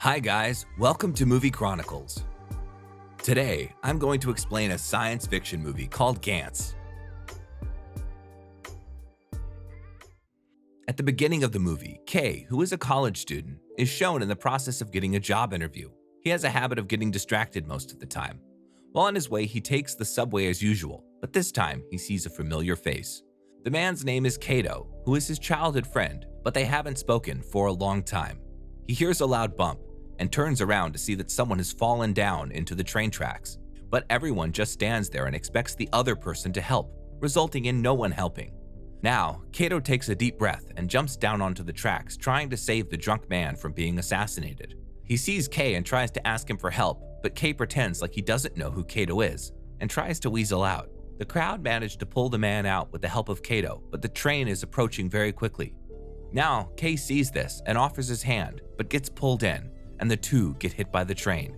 Hi guys, welcome to Movie Chronicles. Today, I'm going to explain a science fiction movie called Gantz. At the beginning of the movie, Kay, who is a college student, is shown in the process of getting a job interview. He has a habit of getting distracted most of the time. While on his way, he takes the subway as usual, but this time he sees a familiar face. The man's name is Kato, who is his childhood friend, but they haven't spoken for a long time. He hears a loud bump and turns around to see that someone has fallen down into the train tracks. But everyone just stands there and expects the other person to help, resulting in no one helping. Now, Kato takes a deep breath and jumps down onto the tracks, trying to save the drunk man from being assassinated. He sees Kay and tries to ask him for help, but Kay pretends like he doesn't know who Kato is and tries to weasel out. The crowd managed to pull the man out with the help of Kato, but the train is approaching very quickly. Now, Kay sees this and offers his hand, but gets pulled in, and the two get hit by the train.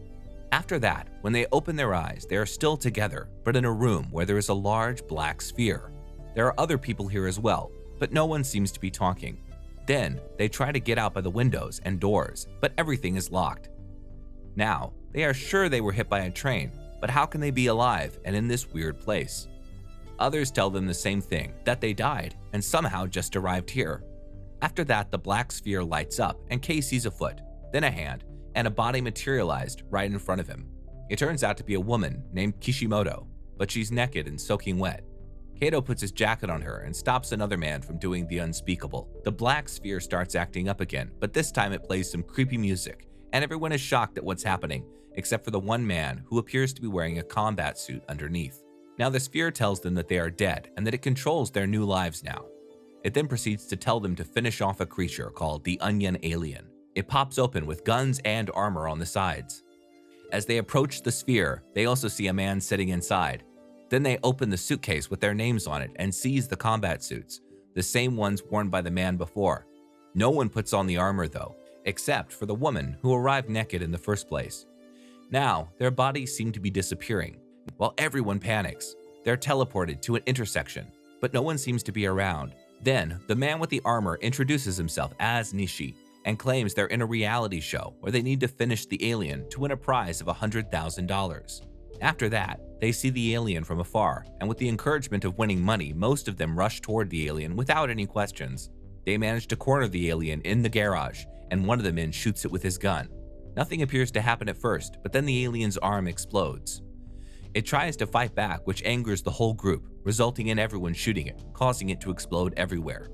After that, when they open their eyes, they are still together, but in a room where there is a large black sphere. There are other people here as well, but no one seems to be talking. Then, they try to get out by the windows and doors, but everything is locked. Now, they are sure they were hit by a train, but how can they be alive and in this weird place? Others tell them the same thing, that they died and somehow just arrived here. After that, the black sphere lights up and Kay sees a foot, then a hand, and a body materialized right in front of him. It turns out to be a woman named Kishimoto, but she's naked and soaking wet. Kato puts his jacket on her and stops another man from doing the unspeakable. The black sphere starts acting up again, but this time it plays some creepy music, and everyone is shocked at what's happening, except for the one man who appears to be wearing a combat suit underneath. Now the sphere tells them that they are dead and that it controls their new lives now. It then proceeds to tell them to finish off a creature called the Onion Alien. It pops open with guns and armor on the sides. As they approach the sphere, they also see a man sitting inside. Then they open the suitcase with their names on it and seize the combat suits, the same ones worn by the man before. No one puts on the armor though, except for the woman who arrived naked in the first place. Now, their bodies seem to be disappearing. While everyone panics, they're teleported to an intersection, but no one seems to be around. Then, the man with the armor introduces himself as Nishi and claims they're in a reality show where they need to finish the alien to win a prize of $100,000. After that, they see the alien from afar, and with the encouragement of winning money, most of them rush toward the alien without any questions. They manage to corner the alien in the garage, and one of the men shoots it with his gun. Nothing appears to happen at first, but then the alien's arm explodes. It tries to fight back, which angers the whole group, resulting in everyone shooting it, causing it to explode everywhere.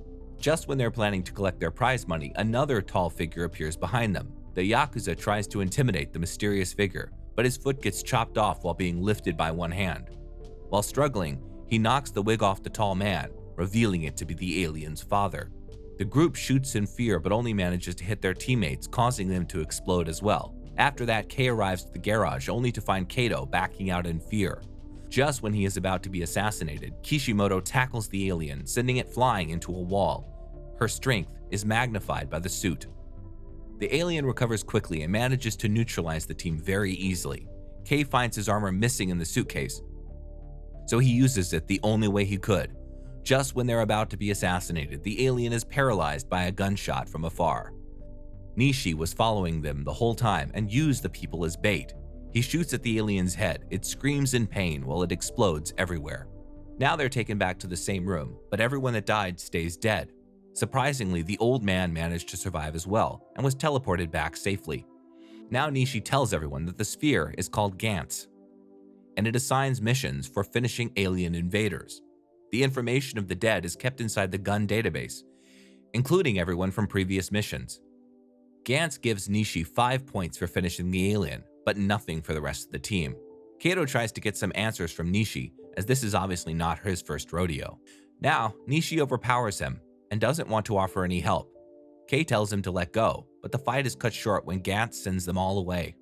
Just when they're planning to collect their prize money, another tall figure appears behind them. The Yakuza tries to intimidate the mysterious figure, but his foot gets chopped off while being lifted by one hand. While struggling, he knocks the wig off the tall man, revealing it to be the alien's father. The group shoots in fear but only manages to hit their teammates, causing them to explode as well. After that, Kay arrives at the garage only to find Kato backing out in fear. Just when he is about to be assassinated, Kishimoto tackles the alien, sending it flying into a wall. Her strength is magnified by the suit. The alien recovers quickly and manages to neutralize the team very easily. Kay finds his armor missing in the suitcase, so he uses it the only way he could. Just when they're about to be assassinated, the alien is paralyzed by a gunshot from afar. Nishi was following them the whole time and used the people as bait. He shoots at the alien's head. It screams in pain while it explodes everywhere. Now they're taken back to the same room, but everyone that died stays dead. Surprisingly, the old man managed to survive as well and was teleported back safely. Now Nishi tells everyone that the sphere is called Gantz, and it assigns missions for finishing alien invaders. The information of the dead is kept inside the gun database, including everyone from previous missions. Gantz gives Nishi 5 points for finishing the alien, but nothing for the rest of the team. Kato tries to get some answers from Nishi, as this is obviously not his first rodeo. Now, Nishi overpowers him and doesn't want to offer any help. Kay tells him to let go, but the fight is cut short when Gantz sends them all away.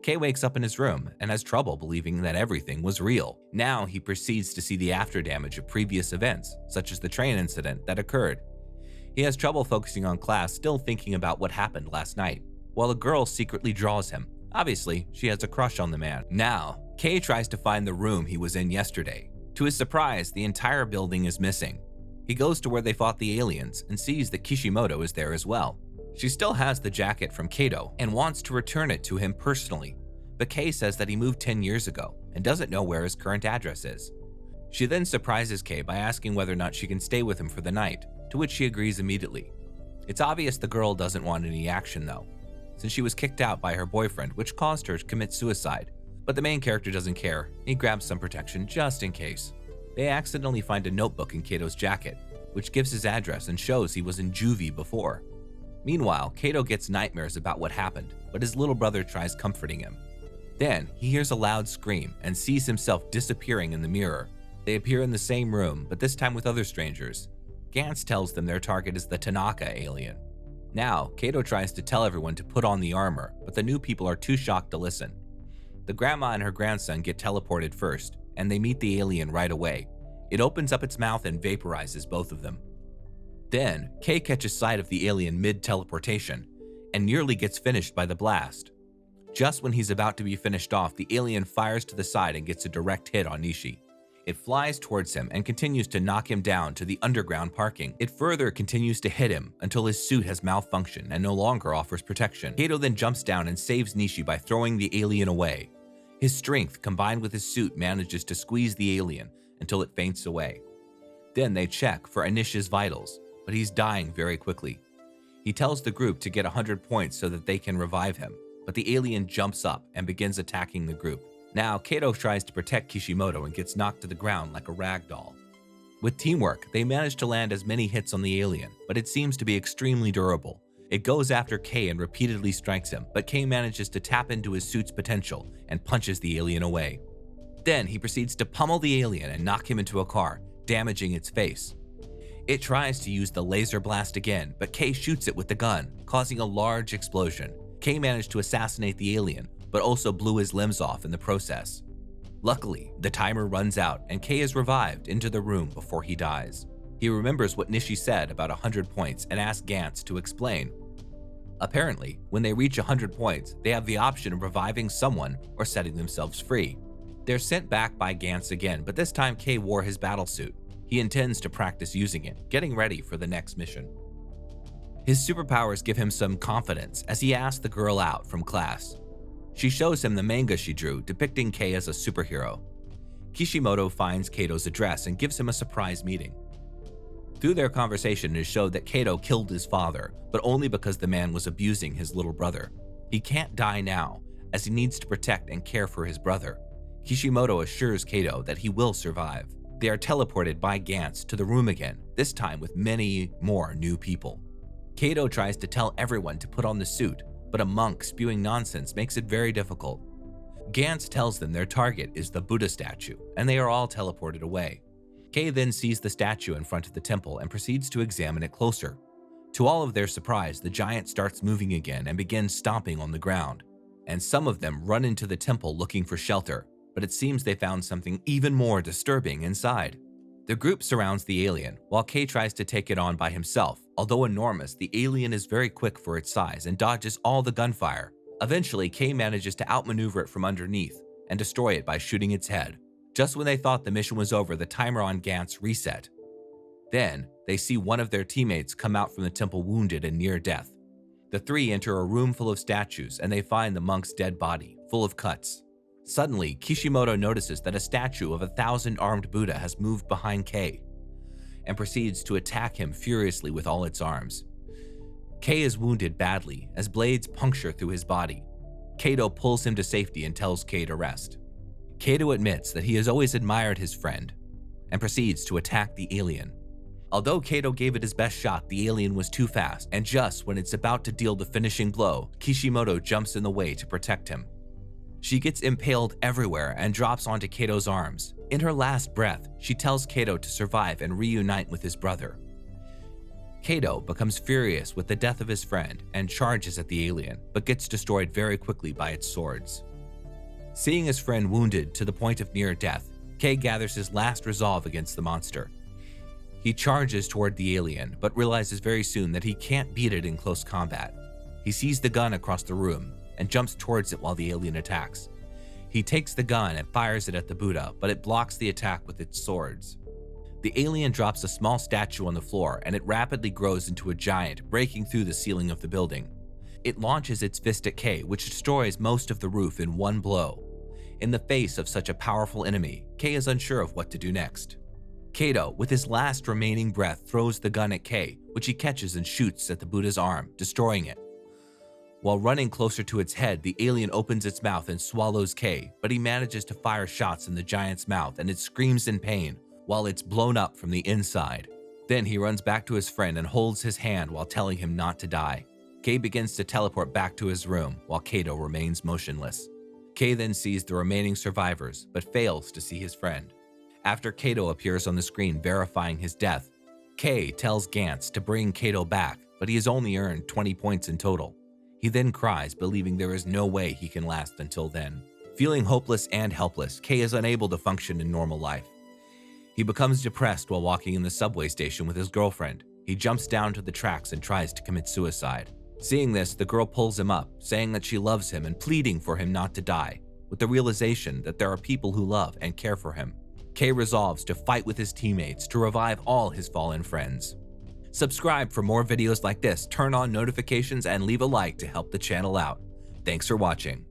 Kay wakes up in his room and has trouble believing that everything was real. Now he proceeds to see the after damage of previous events, such as the train incident that occurred. He has trouble focusing on class, still thinking about what happened last night, while a girl secretly draws him. Obviously, she has a crush on the man. Now, Kay tries to find the room he was in yesterday. To his surprise, the entire building is missing. He goes to where they fought the aliens and sees that Kishimoto is there as well. She still has the jacket from Kato and wants to return it to him personally, but Kay says that he moved 10 years ago and doesn't know where his current address is. She then surprises Kay by asking whether or not she can stay with him for the night, to which she agrees immediately. It's obvious the girl doesn't want any action though, since she was kicked out by her boyfriend, which caused her to commit suicide. But the main character doesn't care. He grabs some protection just in case. They accidentally find a notebook in Kato's jacket, which gives his address and shows he was in juvie before. Meanwhile, Kato gets nightmares about what happened, but his little brother tries comforting him. Then, he hears a loud scream and sees himself disappearing in the mirror. They appear in the same room, but this time with other strangers. Gantz tells them their target is the Tanaka alien. Now, Kato tries to tell everyone to put on the armor, but the new people are too shocked to listen. The grandma and her grandson get teleported first, and they meet the alien right away. It opens up its mouth and vaporizes both of them. Then, Kay catches sight of the alien mid-teleportation and nearly gets finished by the blast. Just when he's about to be finished off, the alien fires to the side and gets a direct hit on Nishi. It flies towards him and continues to knock him down to the underground parking. It further continues to hit him until his suit has malfunctioned and no longer offers protection. Kato then jumps down and saves Nishi by throwing the alien away. His strength combined with his suit manages to squeeze the alien until it faints away. Then they check for Anisha's vitals, but he's dying very quickly. He tells the group to get 100 points so that they can revive him, but the alien jumps up and begins attacking the group. Now, Kato tries to protect Kishimoto and gets knocked to the ground like a rag doll. With teamwork, they manage to land as many hits on the alien, but it seems to be extremely durable. It goes after Kay and repeatedly strikes him, but Kay manages to tap into his suit's potential and punches the alien away. Then he proceeds to pummel the alien and knock him into a car, damaging its face. It tries to use the laser blast again, but Kay shoots it with the gun, causing a large explosion. Kay managed to assassinate the alien, but also blew his limbs off in the process. Luckily, the timer runs out and Kay is revived into the room before he dies. He remembers what Nishi said about 100 points and asks Gantz to explain. Apparently, when they reach 100 points, they have the option of reviving someone or setting themselves free. They're sent back by Gantz again, but this time Kay wore his battlesuit. He intends to practice using it, getting ready for the next mission. His superpowers give him some confidence as he asks the girl out from class. She shows him the manga she drew depicting Kay as a superhero. Kishimoto finds Kato's address and gives him a surprise meeting. Through their conversation, it is showed that Kato killed his father, but only because the man was abusing his little brother. He can't die now, as he needs to protect and care for his brother. Kishimoto assures Kato that he will survive. They are teleported by Gantz to the room again, this time with many more new people. Kato tries to tell everyone to put on the suit, but a monk spewing nonsense makes it very difficult. Gantz tells them their target is the Buddha statue, and they are all teleported away. Kay then sees the statue in front of the temple and proceeds to examine it closer. To all of their surprise, the giant starts moving again and begins stomping on the ground, and some of them run into the temple looking for shelter, but it seems they found something even more disturbing inside. The group surrounds the alien, while Kay tries to take it on by himself. Although enormous, the alien is very quick for its size and dodges all the gunfire. Eventually, Kay manages to outmaneuver it from underneath and destroy it by shooting its head. Just when they thought the mission was over, the timer on Gantz reset. Then, they see one of their teammates come out from the temple wounded and near death. The three enter a room full of statues and they find the monk's dead body, full of cuts. Suddenly, Kishimoto notices that a statue of a 1,000-armed Buddha has moved behind Kay and proceeds to attack him furiously with all its arms. Kay is wounded badly as blades puncture through his body. Kato pulls him to safety and tells Kay to rest. Kato admits that he has always admired his friend and proceeds to attack the alien. Although Kato gave it his best shot, the alien was too fast, and just when it's about to deal the finishing blow, Kishimoto jumps in the way to protect him. She gets impaled everywhere and drops onto Kato's arms. In her last breath, she tells Kato to survive and reunite with his brother. Kato becomes furious with the death of his friend and charges at the alien, but gets destroyed very quickly by its swords. Seeing his friend wounded to the point of near death, Kay gathers his last resolve against the monster. He charges toward the alien, but realizes very soon that he can't beat it in close combat. He sees the gun across the room and jumps towards it while the alien attacks. He takes the gun and fires it at the Buddha, but it blocks the attack with its swords. The alien drops a small statue on the floor and it rapidly grows into a giant, breaking through the ceiling of the building. It launches its fist at Kay, which destroys most of the roof in one blow. In the face of such a powerful enemy, Kay is unsure of what to do next. Kato, with his last remaining breath, throws the gun at Kay, which he catches and shoots at the Buddha's arm, destroying it. While running closer to its head, the alien opens its mouth and swallows Kay, but he manages to fire shots in the giant's mouth and it screams in pain while it's blown up from the inside. Then he runs back to his friend and holds his hand while telling him not to die. Kay begins to teleport back to his room while Kato remains motionless. Kay then sees the remaining survivors, but fails to see his friend. After Kato appears on the screen verifying his death, Kay tells Gantz to bring Kato back, but he has only earned 20 points in total. He then cries, believing there is no way he can last until then. Feeling hopeless and helpless, Kay is unable to function in normal life. He becomes depressed while walking in the subway station with his girlfriend. He jumps down to the tracks and tries to commit suicide. Seeing this, the girl pulls him up, saying that she loves him and pleading for him not to die, with the realization that there are people who love and care for him. Kay resolves to fight with his teammates to revive all his fallen friends. Subscribe for more videos like this, turn on notifications, and leave a like to help the channel out. Thanks for watching.